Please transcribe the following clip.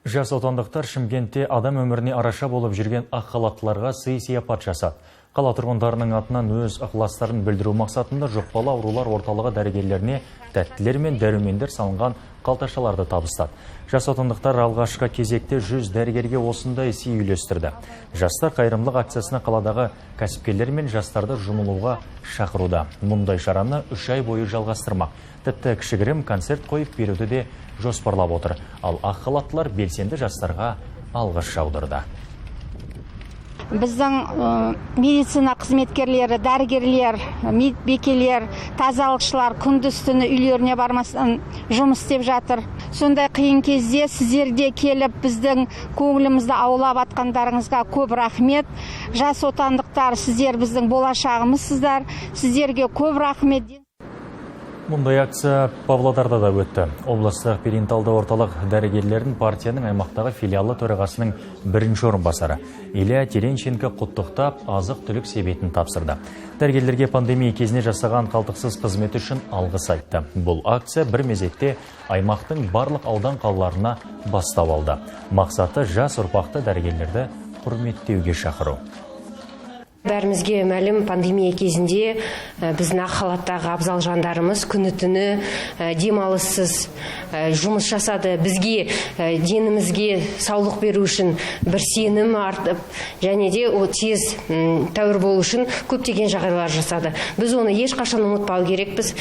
Жас отандықтар Шымкентте адам өміріне араша болып жүрген ақ халаттыларға сый-сияпат жасады. Қала тұрғындарының атынан өз ықыластарын білдіру мақсатында жұқпалы аурулар орталығы дәрігерлеріне тәттілер мен дәрумендер салынған қалташаларды табыстады. Жас отандықтар алғашқы кезекте 100 дәрігерге осындай сый үйлестірді. Жастар қайырымдылық акциясына қаладағы кәсіпкерлер мен жастарды жұмылуға шақыруда. Мұндай шараны 3 ай бойы жалғастырмақ. Тіпті кішігірім концерт қойып беруді де жоспарлап отыр. Ал ақ халаттылар белсенді жастарға алғыс жаудырды. Біздің медицина қызметкерлері, дәрігерлер, медбикелер, тазалықшылар күндіз-түні үйлеріне бармастан жұмыс істеп жатыр. Сондай қиын кезде сіздерде келіп біздің көңілімізді аулап атқандарыңызға көп рахмет. Жас отандықтар, сіздер біздің болашағымызсыздар. Сіздерге көп рахмет. Мұндай акция Павлодарда да өтті. Облыстық перинаталды орталық дәрігерлерін партияның аймақтағы филиалы төрағасының бірінші орынбасары Илья Теренченко құттықтап, азық-түлік себетін тапсырды. Дәрігерлерге пандемия кезінде жасаған қалтықсыз қызметі үшін алғыс айтты. Бұл акция бір мезетте аймақтың барлық аудан қалаларына бастау алды. Мақсаты жас ұрпақты дәрігерлерді құрметтеуге шақыру. Бәрімізге мәлім, пандемия кезінде біздің ақ халаттағы абзал жандарымыз күні-түні демалыссыз жұмыс жасады. Бізге, денімізге саулық беру үшін бір сенім артып, және де тез тәуір болу үшін көптеген жағдайлар жасады. Біз оны ешқашан ұмытпау керекпіз.